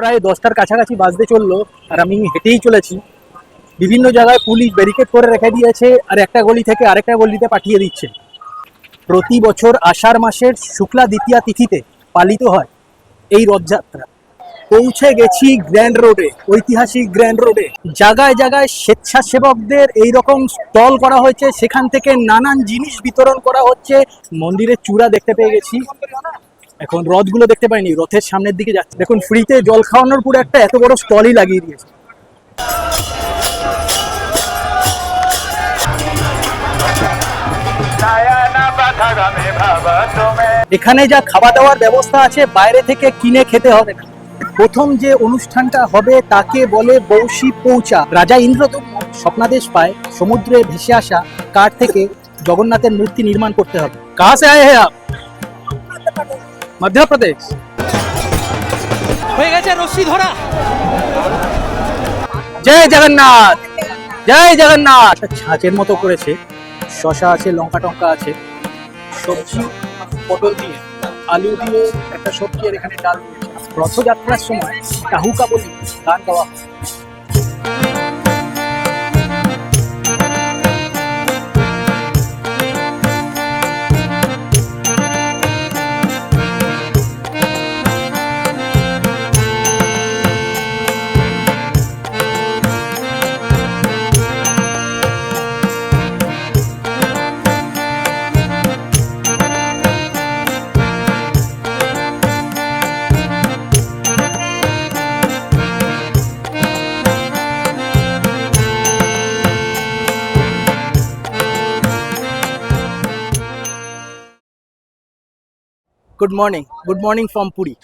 প্রায় 10টার কাছাকাছি বাজতে চললো আর আমি হেঁটেই চলেছি। বিভিন্ন জায়গায় পুলিশ ব্যারিকেড করে রেখে দিয়েছে আর একটা গলি থেকে আরেকটা গলিতে পাঠিয়ে দিচ্ছে। প্রতি বছর আষাঢ় মাসের শুক্লা দ্বিতীয়া তিথিতে পালিত হয় এই রথযাত্রা। পৌঁছে গেছি গ্র্যান্ড রোডে, ঐতিহাসিক গ্র্যান্ড রোডে। জায়গায় জায়গায় স্বেচ্ছাসেবকদের এইরকম স্টল করা হয়েছে, সেখান থেকে নানান জিনিস বিতরণ করা হচ্ছে। মন্দিরের চূড়া দেখতে পেয়ে গেছি, এখন রথগুলো দেখতে পাইনি, রথের সামনের দিকে যাচ্ছে। দেখুন ফ্রিতে জল খাওয়ানোর পুরো একটা এত বড় স্টলই লাগিয়ে দিয়েছে। এখানে যা খাওয়া দাওয়ার ব্যবস্থা আছে বাইরে থেকে কিনে খেতে হবে না। প্রথম যে অনুষ্ঠানটা হবে তাকে বলে বৌশি পৌঁছা। রাজা ইন্দ্রদম্ন স্বপ্নাদেশ পায় সমুদ্রে ভেসে আসা কাঠ থেকে জগন্নাথের মূর্তি নির্মাণ করতে হবে। কাহা সে আয়ে হ্যাঁ আপ? মধ্যপ্রদেশ। হয়ে গেছে রশ্মি ধরা। জয় জগন্নাথ, জয় জগন্নাথ। ছাঁচের মতো করেছে, শশা আছে, লঙ্কা টঙ্কা আছে, সবজি পটল দিয়ে, আলু দিয়ে একটা সবজি, আর এখানে ডাল দিয়েছে। রথযাত্রার সময় কাহুকা বলি গান গাওয়া হয়। Good morning from Puri.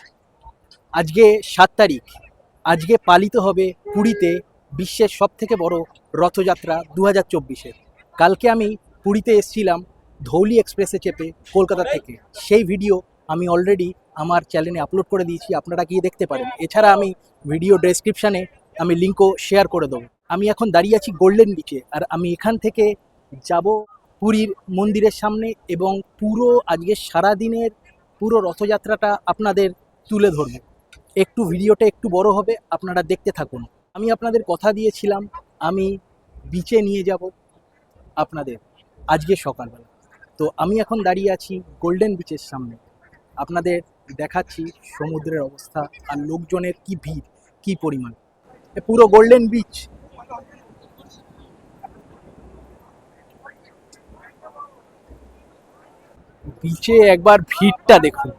আজকে 7 তারিখ। আজকে পালিত হবে পুরীতে বিশ্বের সবথেকে বড় রথযাত্রা 2024-এর। কালকে আমি পুরীতে এসেছিলাম ধৌলি এক্সপ্রেসে চেপে কলকাতা থেকে। সেই ভিডিও আমি অলরেডি আমার চ্যানেলে আপলোড করে দিয়েছি, আপনারা গিয়ে দেখতে পারেন। এছাড়া আমি ভিডিও ডেসক্রিপশানে আমি লিঙ্কও শেয়ার করে দেবো। আমি এখন দাঁড়িয়ে আছি গোল্ডেন বিচে, আর আমি এখান থেকে যাব পুরীর মন্দিরের সামনে এবং পুরো আজকে সারাদিনের পুরো রথযাত্রাটা আপনাদের তুলে ধরবো। একটু ভিডিওটা একটু বড় হবে, আপনারা দেখতে থাকুন। আমি আপনাদের কথা দিয়েছিলাম আমি বিচে নিয়ে যাব আপনাদের আজকে সকালবেলা। তো আমি এখন দাঁড়িয়ে আছি গোল্ডেন বিচের সামনে, আপনাদের দেখাচ্ছি সমুদ্রের অবস্থা আর লোকজনের কি ভিড়, কি পরিমাণ। পুরো গোল্ডেন বিচ। বিচে একবার ভিড়টা দেখুন।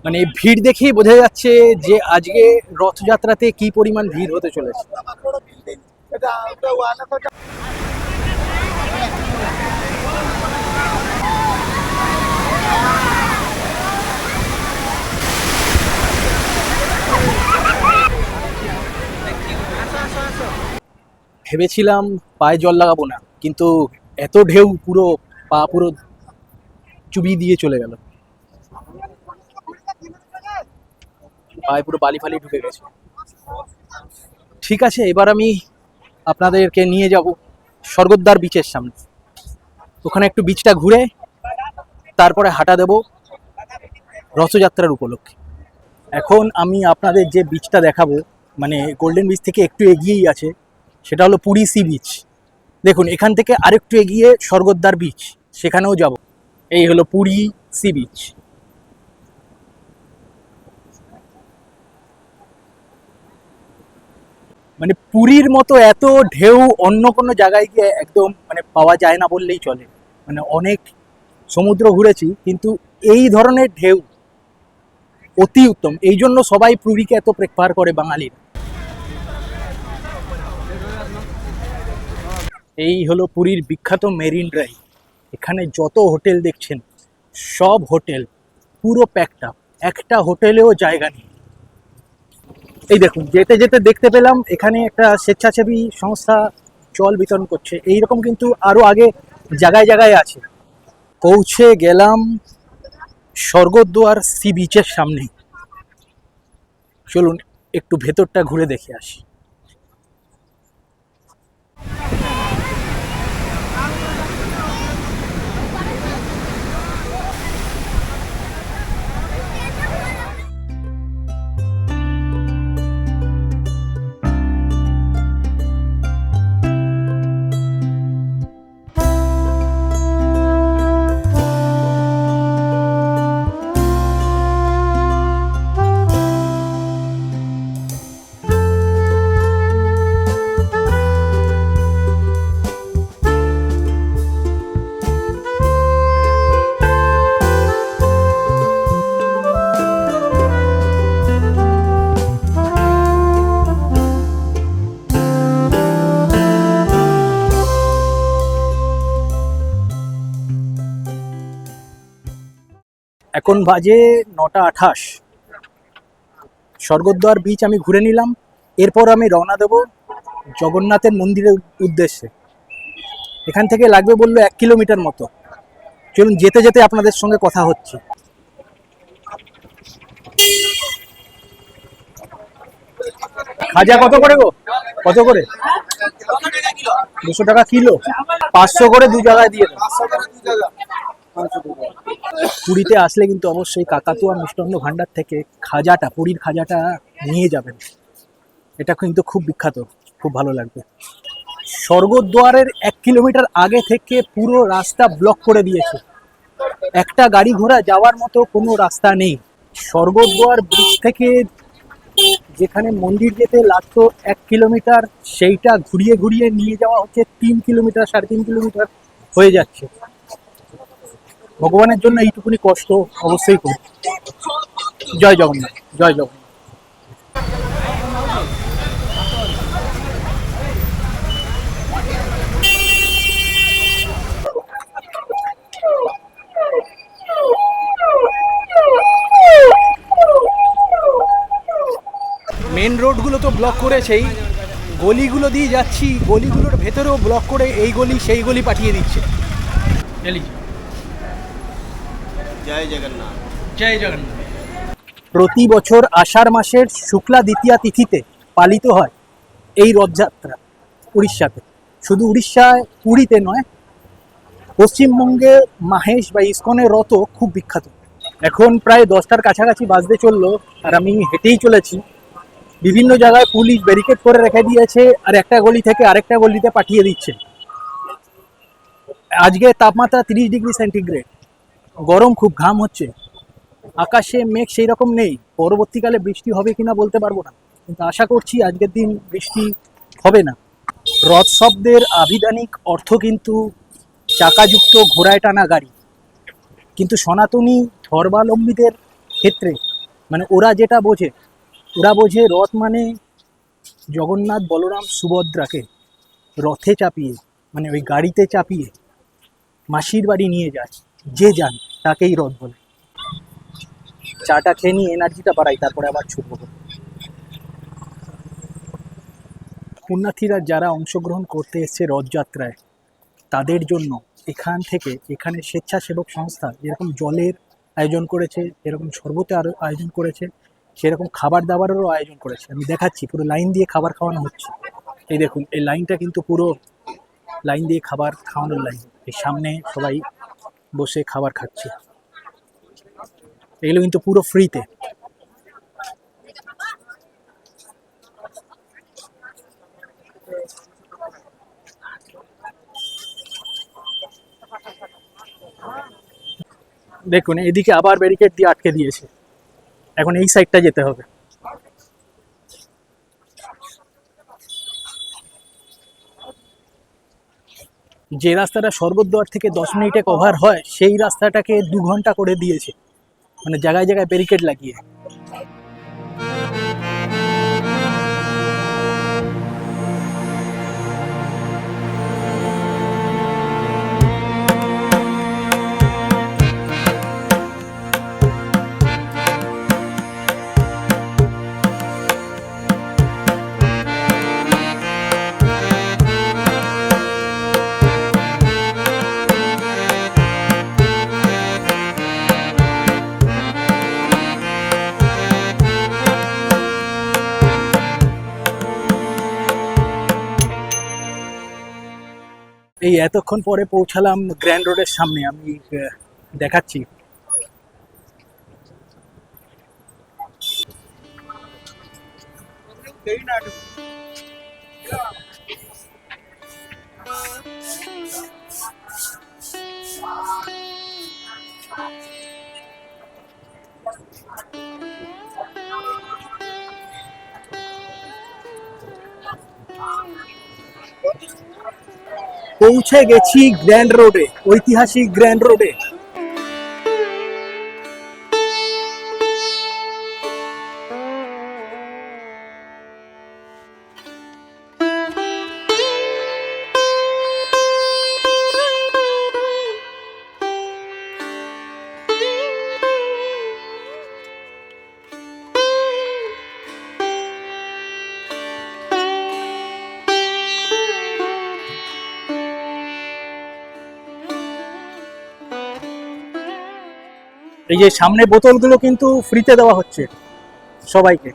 মানে ভিড় দেখেই বোঝা যাচ্ছে যে আজকে রথযাত্রাতে কি পরিমাণ ভিড় হতে চলেছে। ভেবেছিলাম পায়ে জল লাগাবো না, কিন্তু এত ঢেউ পুরো পা পুরো চুবিয়ে দিয়ে চলে গেল, পায়ে পুরো বালি ফালি ঢুকে গেছে। ঠিক আছে, এবার আমি আপনাদেরকে নিয়ে যাব স্বর্গদ্বার বিচের সামনে। ওখানে একটু বিচটা ঘুরে তারপরে হাঁটা দেব রথযাত্রার উপলক্ষে। এখন আমি আপনাদের যে বিচটা দেখাবো, মানে গোল্ডেন বিচ থেকে একটু এগিয়েই আছে, সেটা হলো পুরী সি বিচ। দেখুন এখান থেকে আরেকটু এগিয়ে স্বর্গদ্বার বিচ, সেখানেও যাব। এই হলো পুরী সি বিচ। মানে পুরীর মতো এত ঢেউ অন্য কোনো জায়গায় গিয়ে একদম মানে পাওয়া যায় না বললেই চলে। মানে অনেক সমুদ্র ঘুরেছি, কিন্তু এই ধরনের ঢেউ অতি উত্তম। এই জন্য সবাই পুরীকে এত প্রেফার করে বাঙালিরা। এই হলো পুরীর বিখ্যাত মেরিন ড্রাইভ। এখানে যত হোটেল দেখছেন সব হোটেল পুরো প্যাকড আপ, একটা হোটেলেও জায়গা নেই। এই দেখুন যেতে যেতে দেখতে পেলাম এখানে একটা স্বেচ্ছাসেবী সংস্থা জল বিতরণ করছে। এইরকম কিন্তু আরও আগে জায়গায় জায়গায় আছে। পৌঁছে গেলাম স্বর্গদ্বার সি বিচের সামনে। চলুন একটু ভেতরটা ঘুরে দেখে আসি। এখন বাজে 9:28। স্বর্গদ্বার বিচ আমি ঘুরে নিলাম। এরপর আমি রওনা দেব জগন্নাথের মন্দিরের উদ্দেশ্যে। এখান থেকে লাগবে বললো 1 কিলোমিটার মতো। চলুন যেতে যেতে আপনাদের সঙ্গে কথা হচ্ছে। খাজা কত করে গো? কত করে? 200 টাকা কিলো। 500 করে দু জায়গায় দিয়ে দেবো। পুরীতে আসলে কিন্তু অবশ্যই কাকাতুয়া মিষ্টান্ন ভান্ডার থেকে খাজাটা, পুরীর খাজাটা নিয়ে যাবেন। এটা কিন্তু খুব বিখ্যাত, খুব ভালো লাগবে। স্বর্গদ্বারের 1 কিলোমিটার আগে থেকে পুরো রাস্তা ব্লক করে দিয়েছে। একটা গাড়ি ঘোড়া যাওয়ার মতো কোনো রাস্তা নেই। স্বর্গদ্বার ব্রিজ থেকে যেখানে মন্দির যেতে লাগতো 1 কিলোমিটার, সেইটা ঘুরিয়ে ঘুরিয়ে নিয়ে যাওয়া হচ্ছে 3 কিলোমিটার, 3.5 কিলোমিটার হয়ে যাচ্ছে। ভগবানের জন্য এইটুকুনি কষ্ট অবশ্যই করি। জয় জগন্নাথ, জয় জগন্নাথ। মেন রোডগুলো তো ব্লক করেছেই, গলিগুলো দিয়ে যাচ্ছি, গলিগুলোর ভেতরেও ব্লক করে এই গলি সেই গলি পাঠিয়ে দিচ্ছে। জয় জগন্নাথ। জয় জগন্নাথ। প্রতি বছর আষাঢ় মাসের শুক্লা দ্বিতীয়া তিথিতে পালিত হয় এই রথযাত্রা উড়িষ্যাতে। শুধু উড়িষ্যায়, পুরীতে নয়, পশ্চিমবঙ্গে মাহেশ বা ইস্কনের রথও খুব বিখ্যাত। এখন প্রায় 10টার কাছাকাছি বাজতে চললো, আর আমি হেঁটেই চলেছি। বিভিন্ন জায়গায় পুলিশ ব্যারিকেড করে রেখে দিয়েছে, আর একটা গলি থেকে আরেকটা গলিতে পাঠিয়ে দিচ্ছে। আজকে তাপমাত্রা 30 ডিগ্রি সেন্টিগ্রেড, গরম খুব, ঘাম হচ্ছে। আকাশে মেঘ সেই রকম নেই। পরবর্তীকালে বৃষ্টি হবে কিনা বলতে পারবো না, কিন্তু আশা করছি আজকের দিন বৃষ্টি হবে না। রথ শব্দের আভিধানিক অর্থ কিন্তু চাকাযুক্ত ঘোড়ায় টানা গাড়ি। কিন্তু সনাতনী ধর্মাবলম্বীদের ক্ষেত্রে মানে ওরা যেটা বোঝে, ওরা বোঝে রথ মানে জগন্নাথ, বলরাম, সুভদ্রাকে রথে চাপিয়ে, মানে ওই গাড়িতে চাপিয়ে মাসির বাড়ি নিয়ে যায়। যে যান তাকেই রথ বলে। চাটা খেয়ে নিয়ে এনার্জিটা বাড়াই, তারপরে আবার ছুটবো। পুণ্যার্থীরা যারা অংশগ্রহণ করতে এসছে রথযাত্রায়, তাদের জন্য এখানে স্বেচ্ছাসেবক সংস্থা যেরকম জলের আয়োজন করেছে, যেরকম শরবতের আয়োজন করেছে, সেরকম খাবার দাবারেরও আয়োজন করেছে। আমি দেখাচ্ছি, পুরো লাইন দিয়ে খাবার খাওয়ানো হচ্ছে। এই দেখুন, এই লাইনটা কিন্তু পুরো লাইন দিয়ে খাবার খাওয়ানোর লাইন। এই সামনে সবাই বসে খাবার খাচ্ছে। এগুলো কিন্তু পুরো ফ্রিতে। দেখুন, এদিকে আবার ব্যারিকেড দিয়ে আটকে দিয়েছে। এখন এই সাইডটা যেতে হবে। যে রাস্তাটা স্বর্গদ্বার থেকে 10 মিনিটে কভার হয়, সেই রাস্তাটাকে 2 ঘন্টা করে দিয়েছে, মানে জায়গায় জায়গায় ব্যারিকেড লাগিয়ে। এই এতক্ষণ পরে পৌঁছালাম গ্র্যান্ড রোডের সামনে। আমি দেখাচ্ছি। পৌঁছে গেছি গ্র্যান্ড রোডে, ঐতিহাসিক গ্র্যান্ড রোডে। এই যে সামনে বোতলগুলো কিন্তু ফ্রিতে দেওয়া হচ্ছে সবাইকে।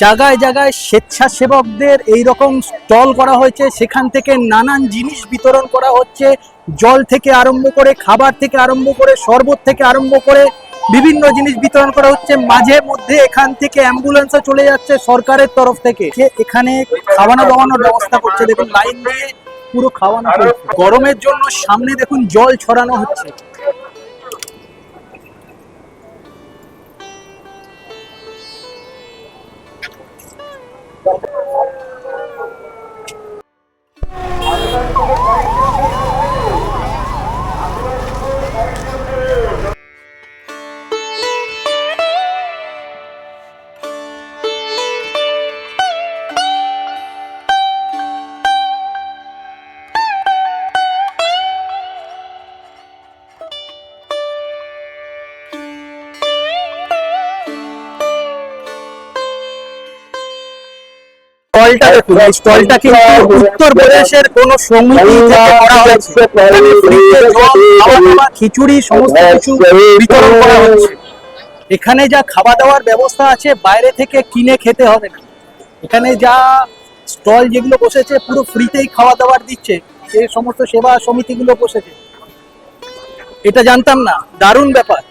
জায়গায় জায়গায় স্বেচ্ছাসেবকদের এই রকম স্টল করা হয়েছে, সেখান থেকে নানান জিনিস বিতরণ করা হচ্ছে। জল থেকে আরম্ভ করে, খাবার থেকে আরম্ভ করে, শরবত থেকে আরম্ভ করে বিভিন্ন জিনিস বিতরণ করা হচ্ছে। মাঝে মধ্যে এখান থেকে অ্যাম্বুলেন্সও চলে যাচ্ছে সরকারের তরফ থেকে, এখানে খাওয়ানো দাওয়ানোর ব্যবস্থা করছে। দেখুন লাইন দিয়ে পুরো খাওয়ানো চলছে। গরমের জন্য সামনে দেখুন জল ছড়ানো হচ্ছে। স্টলটা দেখুন, এই স্টলটা কিন্তু উত্তরপ্রদেশের কোন সমিতি থেকে করা হয়েছে। এখানে ফ্রিতে জল, খাওয়া দাওয়া, খিচুড়ি সমস্ত কিছু বিতরণ করা হচ্ছে। এখানে যা খাওয়া দাওয়ার ব্যবস্থা আছে বাইরে থেকে কিনে খেতে হবে না। এখানে যা স্টল যেগুলো বসেছে পুরো ফ্রিতেই খাওয়া দাওয়ার দিচ্ছে, এই সমস্ত সেবা সমিতিগুলো বসেছে। এটা জানতাম না, দারুণ ব্যাপার।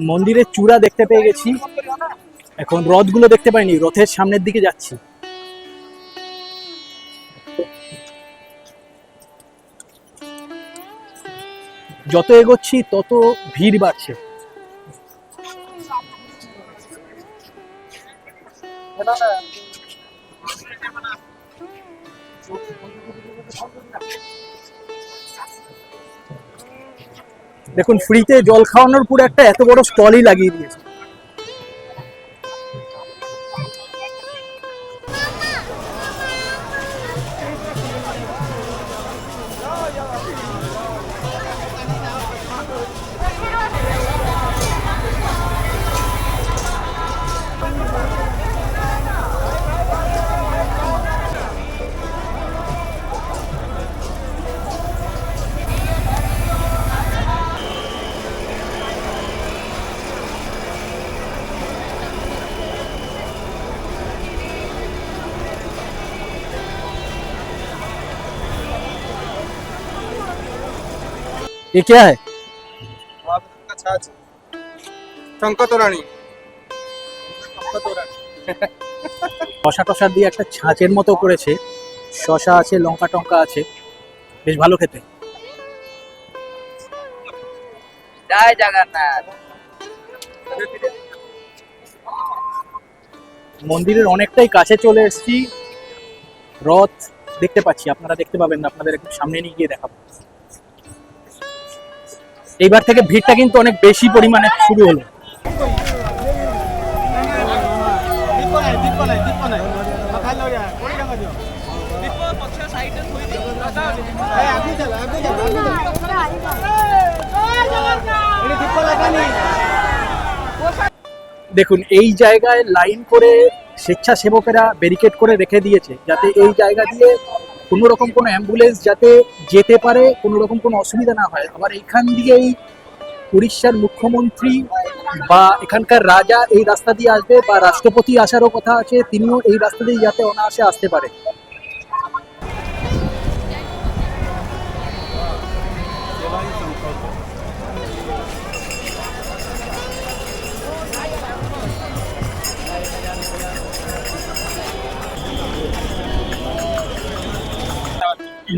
মন্দিরের চূড়া দেখতে পেয়ে গেছি, এখন রথগুলো দেখতে পাইনি, রথের সামনের দিকে যাচ্ছি। যত এগোচ্ছি তত ভিড় বাড়ছে। দেখুন ফ্রিতে জল খাওয়ানোর পুরো একটা এত বড় স্টলই লাগিয়ে দিয়েছে। ये क्या है? শশা টশা দিয়ে একটা ছাঁচের মতো করেছে, শশা আছে, লঙ্কা টঙ্কা আছে, বেশ ভালো খেতে। জয় জগন্নাথ। মন্দিরের অনেকটাই কাছে চলে এসেছি, রথ দেখতে পাচ্ছি, আপনারা দেখতে পাবেন না, আপনাদের একটু সামনে নিয়ে গিয়ে দেখাবো। এইবার থেকে ভিড়টা কিন্তু অনেক বেশি পরিমাণে শুরু হলো। দেখুন এই জায়গায় লাইন করে স্বেচ্ছাসেবকেরা ব্যারিকেড করে রেখে দিয়েছে, যাতে এই জায়গা দিয়ে কোনো রকম কোনো অ্যাম্বুলেন্স যাতে যেতে পারে, কোনো রকম কোনো অসুবিধা না হয়। আবার এখান দিয়েই উড়িষ্যার মুখ্যমন্ত্রী বা এখানকার রাজা এই রাস্তা দিয়ে আসবে, বা রাষ্ট্রপতি আসারও কথা আছে, তিনিও এই রাস্তা দিয়ে যাতে অনায়াসে আসতে পারে।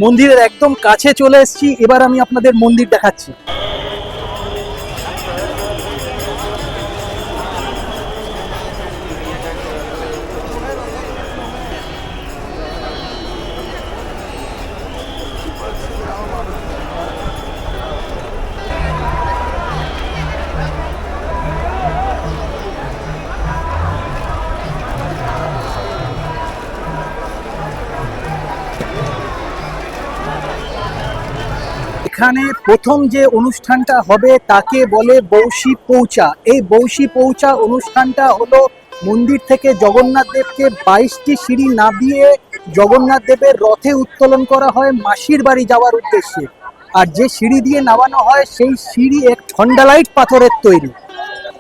মন্দিরের একদম কাছে চলে এসেছি, এবার আমি আপনাদের মন্দির দেখাচ্ছি। এখানে প্রথম যে অনুষ্ঠানটা হবে তাকে বলে বৌশি পৌঁছা। এই বৌশি পৌঁছা অনুষ্ঠানটা হলো মন্দির থেকে জগন্নাথ দেবকে 22টি সিঁড়ি নামিয়ে জগন্নাথ দেবের রথে উত্তোলন করা হয় মাসির বাড়ি যাওয়ার উদ্দেশ্যে। আর যে সিঁড়ি দিয়ে নামানো হয় সেই সিঁড়ি এক খন্ডালাইট পাথরের তৈরি।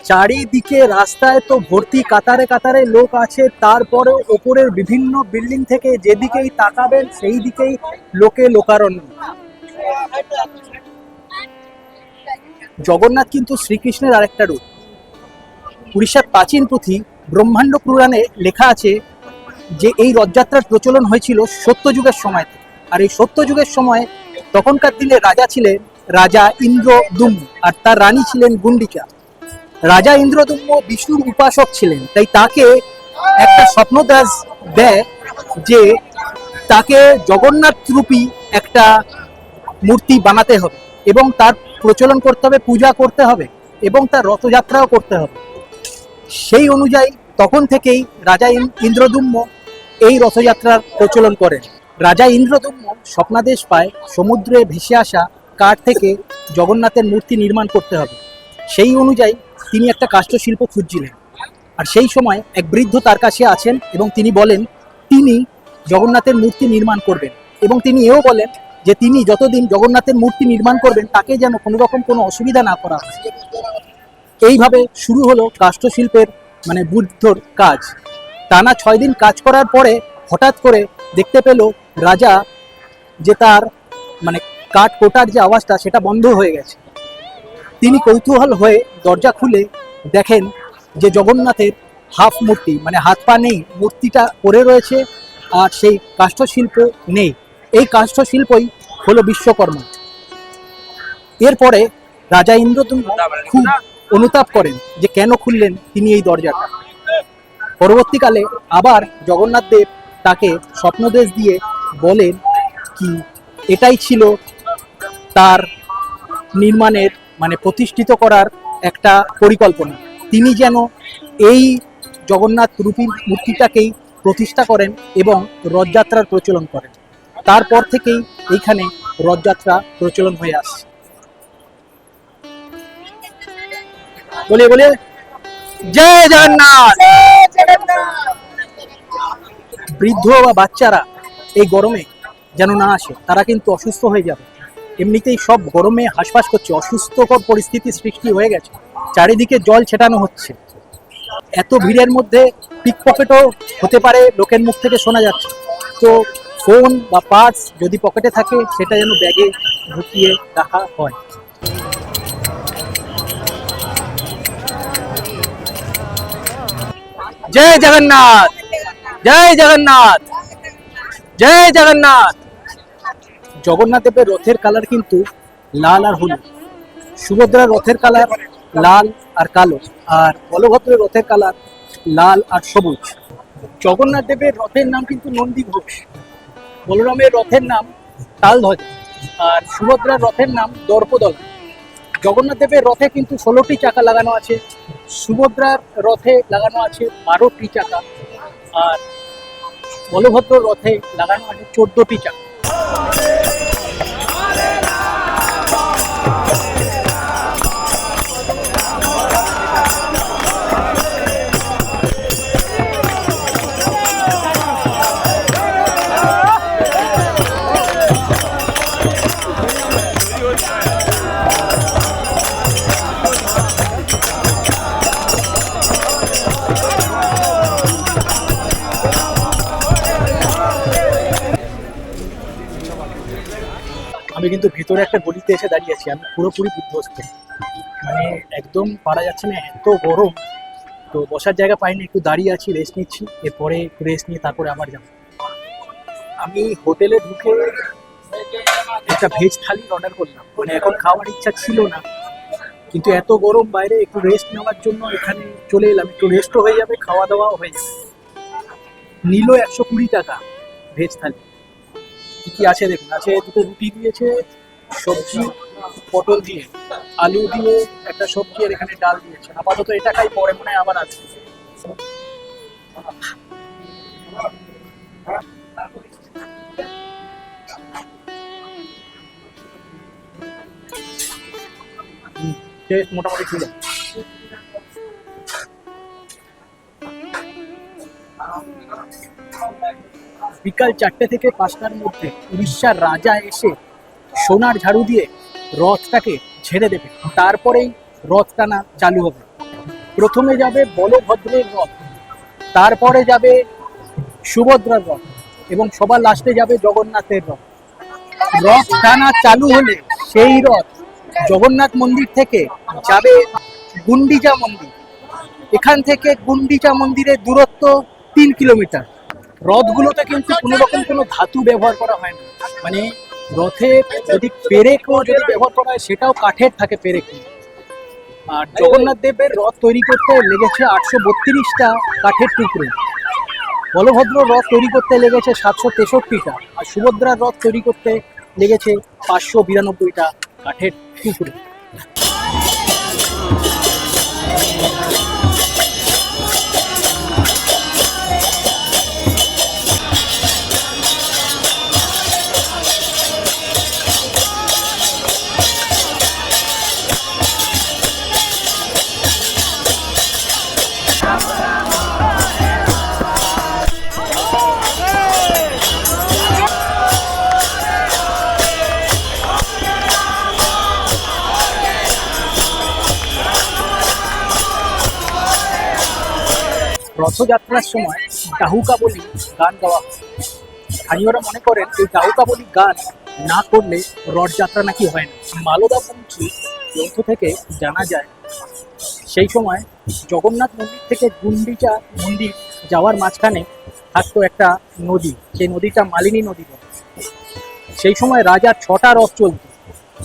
চারিদিকে রাস্তায় তো ভর্তি, কাতারে কাতারে লোক আছে, তারপরেও ওপরের বিভিন্ন বিল্ডিং থেকে যেদিকেই তাকাবেন সেই দিকেই লোকে লোকারণ্য। জগন্নাথ কিন্তু শ্রীকৃষ্ণের আরেকটা রূপ। উড়িষ্যার প্রাচীন পুঁথি ব্রহ্মাণ্ড পুরাণে লেখা আছে যে এই রথযাত্রার প্রচলন হয়েছিল সত্যযুগের সময় থেকে। আর এই সত্যযুগের সময় তখনকার দিনে রাজা ছিলেন রাজা ইন্দ্রদুম্ন, আর তার রানী ছিলেন গুন্ডিকা। রাজা ইন্দ্রদুম্ন বিষ্ণুর উপাসক ছিলেন, তাই তাকে একটা স্বপ্ন দেয় যে তাকে জগন্নাথ রূপী একটা মূর্তি বানাতে হবে এবং তার প্রচলন করতে হবে, পূজা করতে হবে এবং তার রথযাত্রাও করতে হবে। সেই অনুযায়ী তখন থেকেই রাজা ইন্দ্রদুম্ন এই রথযাত্রার প্রচলন করেন। রাজা ইন্দ্রদুম্ন স্বপ্নাদেশ পায় সমুদ্রে ভেসে আসা কাঠ থেকে জগন্নাথের মূর্তি নির্মাণ করতে হবে। সেই অনুযায়ী তিনি একটা কাষ্ঠশিল্প খুঁজছিলেন। আর সেই সময় এক বৃদ্ধ তার কাছে আছেন এবং তিনি বলেন তিনি জগন্নাথের মূর্তি নির্মাণ করবেন, এবং তিনি এও বলেন যে তিনি যতদিন জগন্নাথের মূর্তি নির্মাণ করবেন তাকে যেন কোনো রকম কোনো অসুবিধা না করা হয়। এইভাবে শুরু হলো কাষ্ঠশিল্পের বুদ্ধর কাজ। টানা 6 দিন কাজ করার পরে হঠাৎ করে দেখতে পেল রাজা যে তার কাঠ কোটার যে আওয়াজটা সেটা বন্ধ হয়ে গেছে। তিনি কৌতূহল হয়ে দরজা খুলে দেখেন যে জগন্নাথের হাফ মূর্তি, হাত পা নেই, মূর্তিটা পড়ে রয়েছে আর সেই কাষ্ঠশিল্প নেই। এই কাষ্ঠশিল্পই হলো বিশ্বকর্মা। এরপরে রাজা ইন্দ্রদুম্ন খুব অনুতাপ করেন যে কেন খুললেন তিনি এই দরজাটা। পরবর্তীকালে আবার জগন্নাথ দেব তাকে স্বপ্নদেশ দিয়ে বলেন কি এটাই ছিল তার নির্মাণের প্রতিষ্ঠিত করার একটা পরিকল্পনা। তিনি যেন এই জগন্নাথ রূপী মূর্তিটাকেই প্রতিষ্ঠা করেন এবং রথযাত্রার প্রচলন করেন। তারপর থেকেই এইখানে রথযাত্রা প্রচলন হয়ে আসছে। বলে বলে জয় জগন্নাথ। বৃদ্ধ বা বাচ্চারা এই গরমে যেন না আসে, তারা কিন্তু অসুস্থ হয়ে যাবে। এমনিতেই সব গরমে হাঁসফাঁস করছে, অসুস্থকর পরিস্থিতি সৃষ্টি হয়ে গেছে, চারিদিকে জল ছেটানো হচ্ছে। এত ভিড়ের মধ্যে পিকপকেটও হতে পারে, লোকের মুখ থেকে শোনা যাচ্ছে। তো ফোন বা পার্স যদি পকেটে থাকে সেটা যেন ব্যাগে ঢুকিয়ে রাখা হয়। জয় জগন্নাথ, জয় জগন্নাথ, জয় জগন্নাথ। জগন্নাথ দেবের রথের কালার কিন্তু লাল আর হলুদ। সুভদ্রার রথের কালার লাল আর কালো, আর বলভদ্রের রথের কালার লাল আর সবুজ। জগন্নাথ দেবের রথের নাম কিন্তু নন্দী ঘোষ, বলরামের রথের নাম তালধ্বজা, আর সুভদ্রার রথের নাম দর্পদলন। জগন্নাথ দেবের রথে কিন্তু 16টি চাকা লাগানো আছে, সুভদ্রার রথে লাগানো আছে 12টি চাকা, আর বলভদ্র রথে লাগানো আছে 14টি চাকা। আমি কিন্তু ভেতরে একটা গলিতে এসে দাঁড়িয়ে আছি, আমি পুরোপুরি বিধ্বস্ত, একদম পারা যাচ্ছে না, এত গরম। তো বসার জায়গা পাইনি, একটু দাঁড়িয়ে আছি, রেস্ট নিচ্ছি। এরপরে একটু রেস্ট নিয়ে তারপরে আবার যাবো। আমি হোটেলে ঢুকে একটা ভেজ থালি অর্ডার করলাম, এখন খাওয়ার ইচ্ছা ছিল না, কিন্তু এত গরম বাইরে একটু রেস্ট নেওয়ার জন্য এখানে চলে এলাম। একটু রেস্টও হয়ে যাবে, খাওয়া দাওয়াও হয়ে যাবে। নিল 120 টাকা ভেজ থালি। কি আছে দেখুন, আছে দুটো রুটি দিয়েছে, সবজি পটল দিয়ে, আলু দিয়ে একটা সবজি, আর এখানে ডাল দিয়েছে। আপাতত এটা খাই, পরে মনে হয় আবার আছে। টেস্ট মোটামুটি ঠিক আছে। বিকাল 4টে থেকে 5টার মধ্যে উড়িষ্যার রাজা এসে সোনার ঝাড়ু দিয়ে রথটাকে ঝেড়ে দেবে, তারপরেই রথ টানা চালু হবে। প্রথমে যাবে বলভদ্রের রথ, তারপরে যাবে সুভদ্রার রথ এবং সবার লাস্টে যাবে জগন্নাথের রথ। রথ টানা চালু হলে সেই রথ জগন্নাথ মন্দির থেকে যাবে গুন্ডিচা মন্দির। এখান থেকে গুন্ডিচা মন্দিরের দূরত্ব 3 কিলোমিটার। রথগুলোতে কিন্তু কোনো রকম কোনো ধাতু ব্যবহার করা হয় না, মানে রথে যদি পেরেকও যদি ব্যবহার করা হয় সেটাও কাঠের থাকে পেরেক। আর জগন্নাথ দেবের রথ তৈরি করতে লেগেছে 832টা কাঠের টুকরো, বলভদ্র রথ তৈরি করতে লেগেছে 763টা, আর সুভদ্রার রথ তৈরি করতে লেগেছে 592টা কাঠের টুকরো। রথযাত্রার সময় ডাহুকা বলি গান গাওয়া হয়। স্থানীয়রা মনে করেন এই ডাহুকা বলি গান না করলে রথযাত্রা নাকি হয় না। মালদা পৌঁছি গ্রন্থ থেকে জানা যায় সেই সময় জগন্নাথ মন্দির থেকে গুন্ডিচা মন্দির যাওয়ার মাঝখানে থাকতো একটা নদী, সেই নদীটা মালিনী নদী বলে। সেই সময় রাজার 6টা রথ চলত।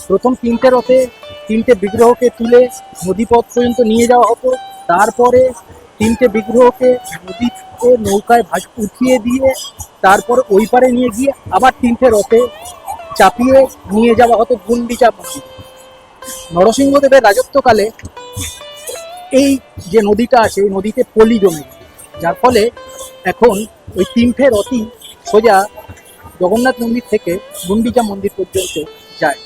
প্রথম 3টে রথে 3টে বিগ্রহকে তুলে নদীপথ পর্যন্ত নিয়ে যাওয়া হতো, তারপরে 3টে বিগ্রহকে নদীতে নৌকায় উঠিয়ে দিয়ে তারপর ওই পারে নিয়ে গিয়ে আবার 3টে রথে চাপিয়ে নিয়ে যাওয়া হতো গুন্ডিচা মন্দির। নরসিংহদেবের রাজত্বকালে এই যে নদীটা আছে এই নদীতে পলি জমে, যার ফলে এখন ওই 3টে রথই সোজা জগন্নাথ মন্দির থেকে গুন্ডিচা মন্দির পর্যন্ত যায়।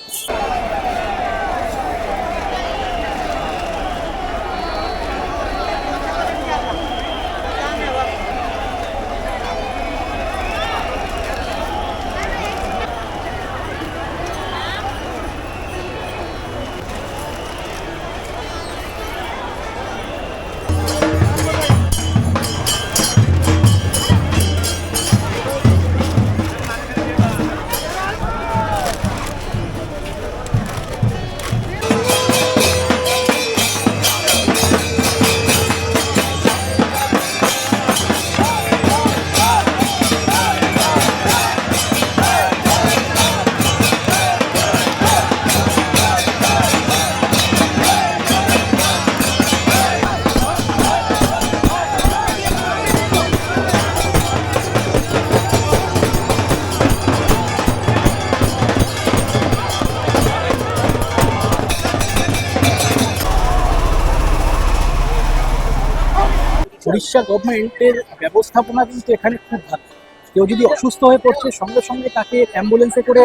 উড়িষ্যা গভর্নমেন্টের ব্যবস্থাপনা কিন্তু এখানে খুব ভালো। কেউ যদি অসুস্থ হয়ে পড়ছে সঙ্গে সঙ্গে তাকে অ্যাম্বুলেন্সে করে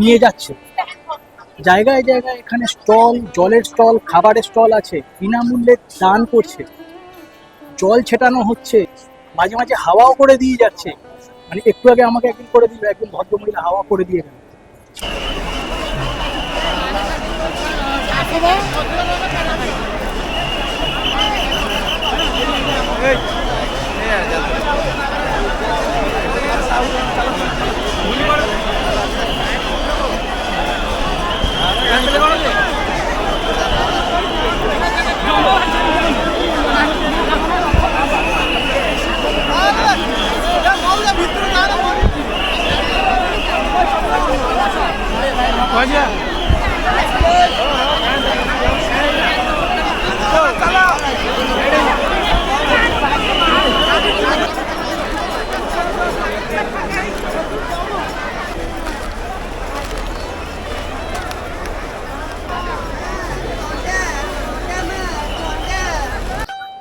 নিয়ে যাচ্ছে। জায়গায় জায়গায় এখানে স্টল, জলের স্টল, খাবারের স্টল আছে, বিনামূল্যে দান করছে, জল ছেটানো হচ্ছে, মাঝে মাঝে হাওয়াও করে দিয়ে যাচ্ছে। মানে একটু আগে আমাকে একদিন করে দিল, একজন ভদ্রমহিলা হাওয়া করে দিয়ে গেল।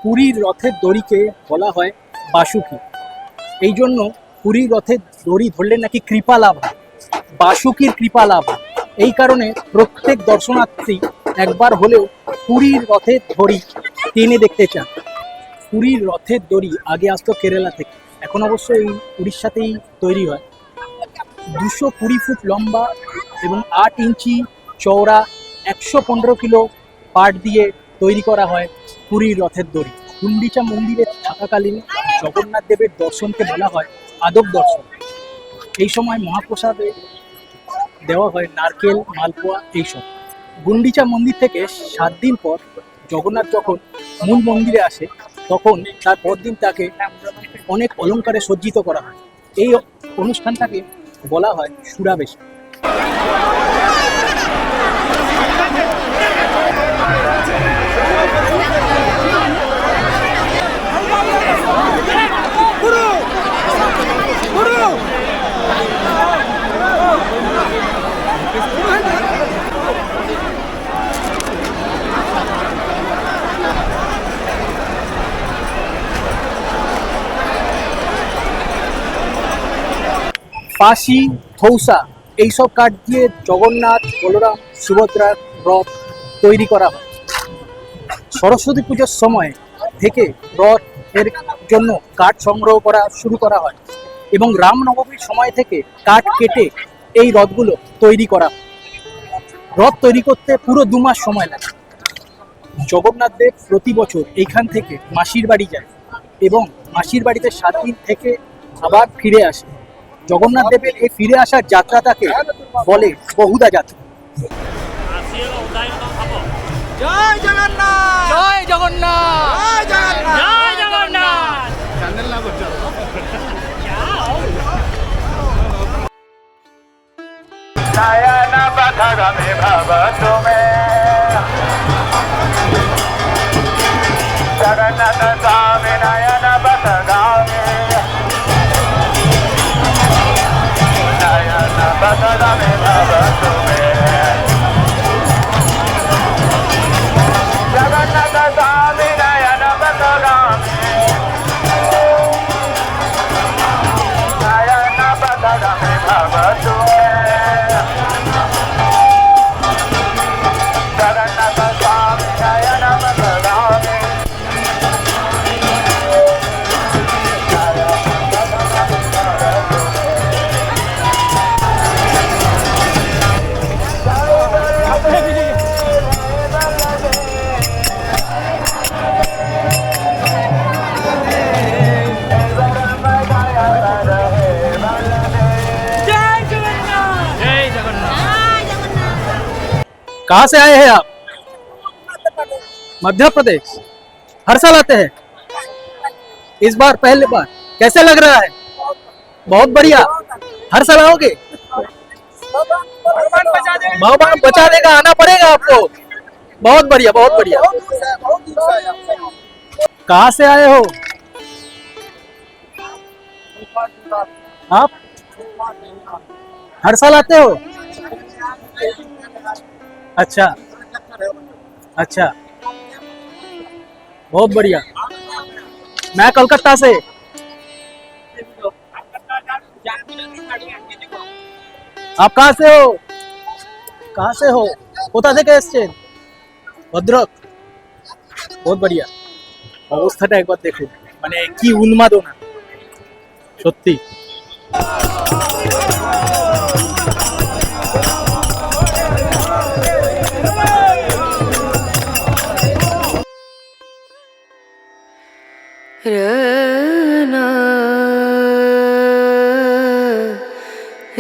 পুরীর রথের দড়িকে বলা হয় বাসুকি। এই জন্য পুরীর রথের দড়ি ধরলে নাকি কৃপা লাভ হয়, বাসুকির কৃপা লাভ হয়। এই কারণে প্রত্যেক দর্শনার্থী একবার হলেও পুরীর রথের দড়ি টেনে দেখতে চান। পুরীর রথের দড়ি আগে আসতো কেরালা থেকে, এখন অবশ্য এই উড়িষ্যাতেই তৈরি হয়। 220 ফুট লম্বা এবং 8 ইঞ্চি চওড়া, 115 কিলো পাট দিয়ে তৈরি করা হয় পুরীর রথের দড়ি। গুন্ডিচা মন্দিরে থাকাকালীন জগন্নাথ দেবের দর্শনকে বলা হয় আদব দর্শন। এই সময় মহাপ্রসাদে দেওয়া হয় নারকেল, মালপোয়া এইসব। গুন্ডিচা মন্দির থেকে 7 দিন পর জগন্নাথ যখন মূল মন্দিরে আসে, তখন তার পরদিন তাকে অনেক অলংকারে সজ্জিত করা হয়। এই অনুষ্ঠানটাকে বলা হয় সুরাবেশা। ফাঁসি, থৌসা এইসব কাঠ দিয়ে জগন্নাথ, বলরাম, সুভদ্রার রথ তৈরি করা হয়। সরস্বতী পুজোর সময় থেকে রথ এর জন্য কাঠ সংগ্রহ করা শুরু করা হয় এবং রামনবমীর সময় থেকে কাঠ কেটে এই রথগুলো তৈরি করা হয়। রথ তৈরি করতে পুরো 2 মাস সময় লাগে। জগন্নাথ দেব প্রতি বছর এইখান থেকে মাসির বাড়ি যায় এবং মাসির বাড়িতে 7 দিন থেকে আবার ফিরে আসে। জগন্নাথ দেবের এই ফিরে আসার যাত্রাটাকে বলে বহুদা যাত্রা। জয় জগন্নাথ, জয় জগন্নাথ, জয় জগন্নাথ, জয় জগন্নাথ। नयन पथर में भव तुम्हें जगन्नाथ स्वामी नयन पथगामी नयन पथर में भव तुम्हें जगन्नाथ स्वामी नयन पथगामी नयन पथर में भव तुम्हें जगन्नाथ स्वामी नयन पथगामी जय जगन्नाथ। कहाँ से आए हैं आप? मध्य प्रदेश। हर साल आते हैं? इस बार पहली बार कैसे लग रहा है? बहुत बढ़िया। हर साल आओगे? भगवान बचा देगा, आना पड़ेगा आपको। बहुत बढ़िया, बहुत बढ़िया। कहाँ से आए हो आप? हर साल आते हो? अच्छा अच्छा, बहुत बढ़िया। मैं कलकत्ता से। आप कहाँ से हो? कहाँ से हो? কোথা থেকে এসেছেন? ভদ্রক। বহুত बढ़िया। অবস্থাটা একবার দেখুন, মানে কি উন্মাদনা সত্যি। रना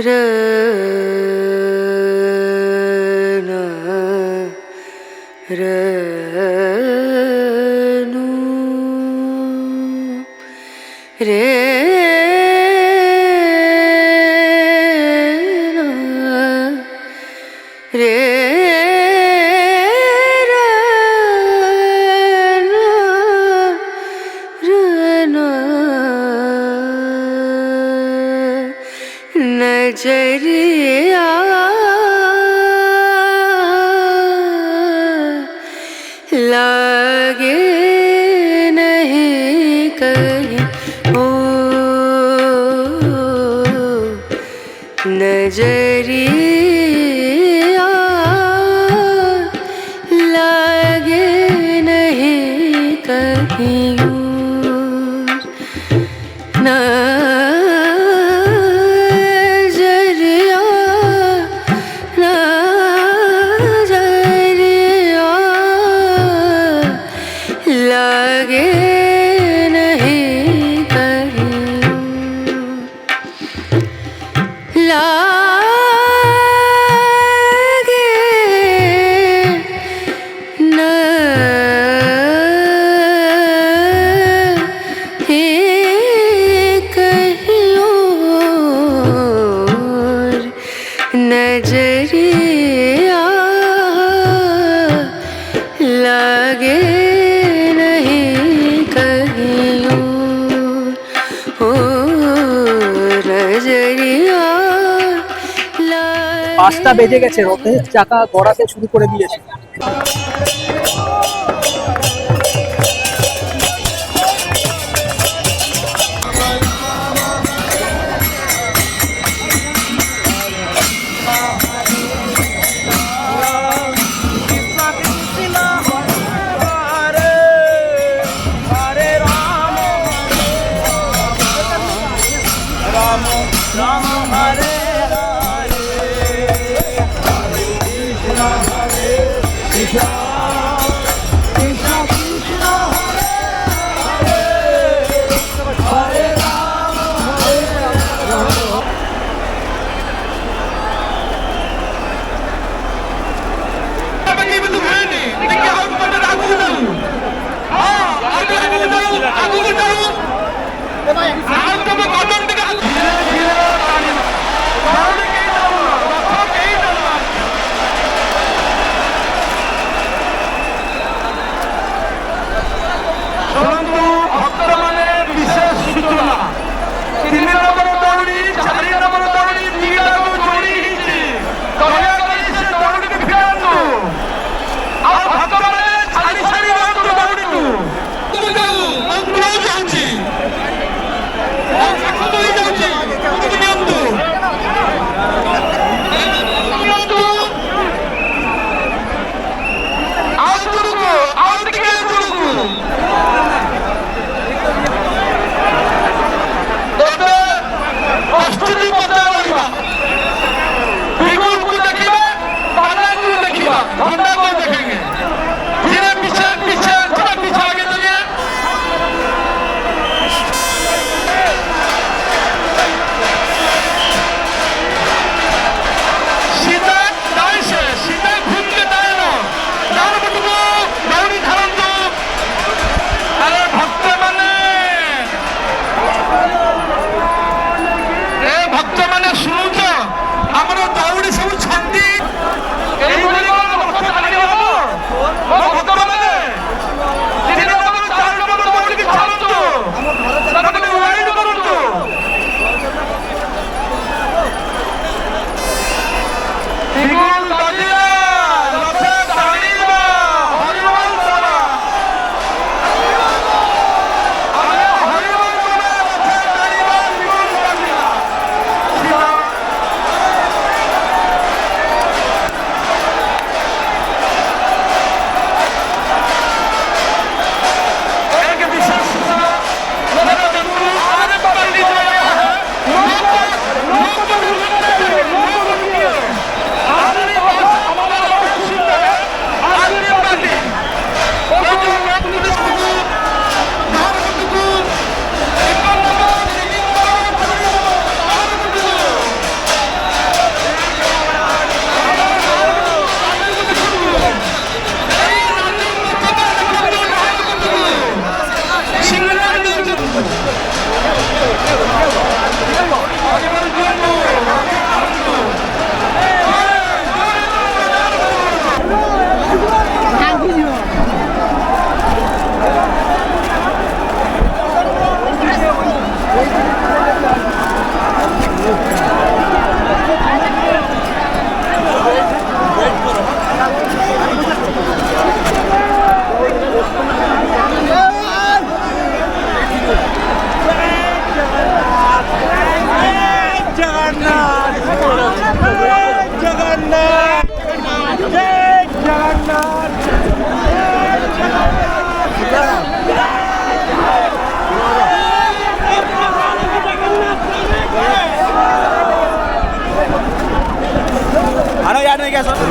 रना रनु रे रे नजरिया लागे नहीं कहीं ओ नजरिया नजरिया नजरिया लगे नहीं कहीं लागे नहीं कहीं और नजरिया लगे नहीं कहीं और नजरिया लगे 5টা বেজে গেছে, রথের চাকা গড়াতে শুরু করে দিয়েছে। Hare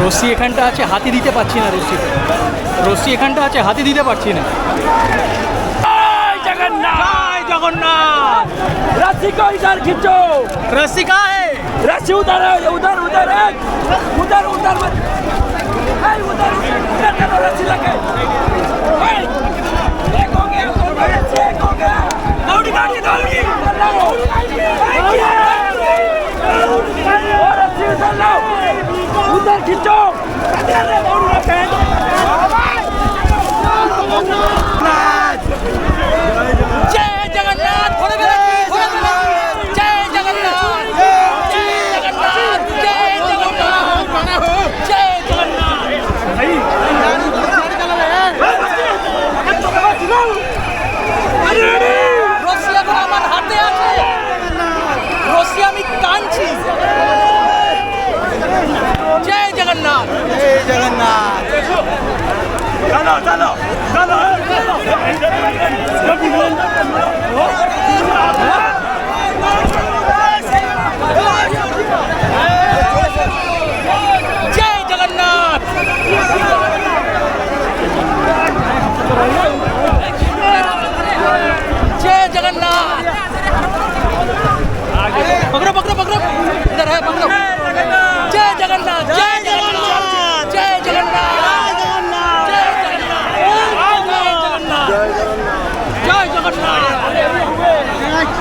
রশ্মি এখানটা আছে, হাতি দিতে পারছি না। রশ্মি এখানটা আছে, হাতি দিতে পারছি না। जय जगन्नाथ जय जगन्नाथ रस्सी को इधर खींचो रस्सी कहाँ है? रस्सी उधर है उधर उधर है उधर उधर मत है उधर उधर चलो रस्सी लगे एक हो गया उधर रस्सी एक हो गया दौड़ी दौड़ी दौड़ी रस्सी उधर लाओ उधर खींचो जय जगन्नाथ घोड़े पे जय जगन्नाथ जय जगन्नाथ जय जगन्नाथ जय जगन्नाथ रसिया को আমার হাতে আছে রসিয়া আমি কাঁদছি जय जगन्नाथ चलो चलो चलो जय जगन्नाथ जय जगन्नाथ पकड़ो पकड़ो पकड़ो इधर है पकड़ो जय जगन्नाथ जय जगन्नाथ जय जगन्नाथ जय जगन्नाथ जय जगन्नाथ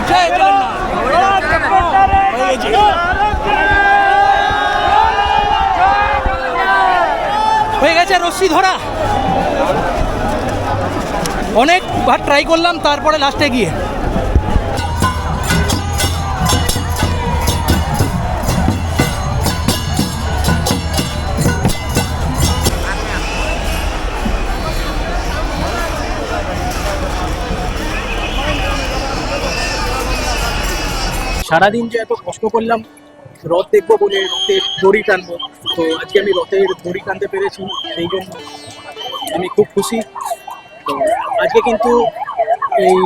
जय হয়ে গেছে রশ্মি ধরা। অনেকবার ট্রাই করলাম, তারপরে লাস্টে গিয়ে সারাদিন যে এত কষ্ট করলাম রথ দেখবো বলে, রথের দড়ি টানবো, তো আজকে আমি রথের দড়ি টানতে পেরেছি, সেই জন্য আমি খুব খুশি। তো আজকে কিন্তু এই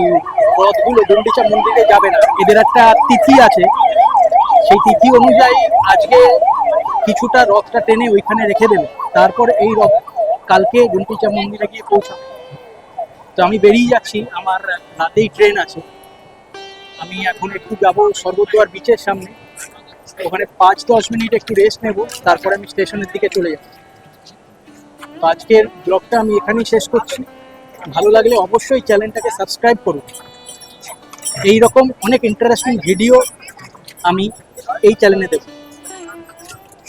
রথগুলো গুন্ডিচা মন্দিরে যাবে না, এদের একটা তিথি আছে, সেই তিথি অনুযায়ী আজকে কিছুটা রথটা টেনে ওইখানে রেখে দেবে, তারপর এই রথ কালকে গুন্ডিচা মন্দিরে গিয়ে পৌঁছাবে। তো আমি বেরিয়ে যাচ্ছি, আমার রাতেই ট্রেন আছে। আমি এখন একটু যাবো স্বর্গদ্বার বিচের সামনে, ওখানে 5-10 মিনিট একটু রেস্ট নেব, তারপরে আমি স্টেশনের দিকে চলে যাব। তো আজকের ব্লগটা আমি এখানেই শেষ করছি। ভালো লাগলে অবশ্যই চ্যানেলটাকে সাবস্ক্রাইব করুন। এই রকম অনেক ইন্টারেস্টিং ভিডিও আমি এই চ্যানেলে দেব,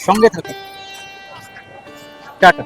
সঙ্গে থাকুন। টাটা।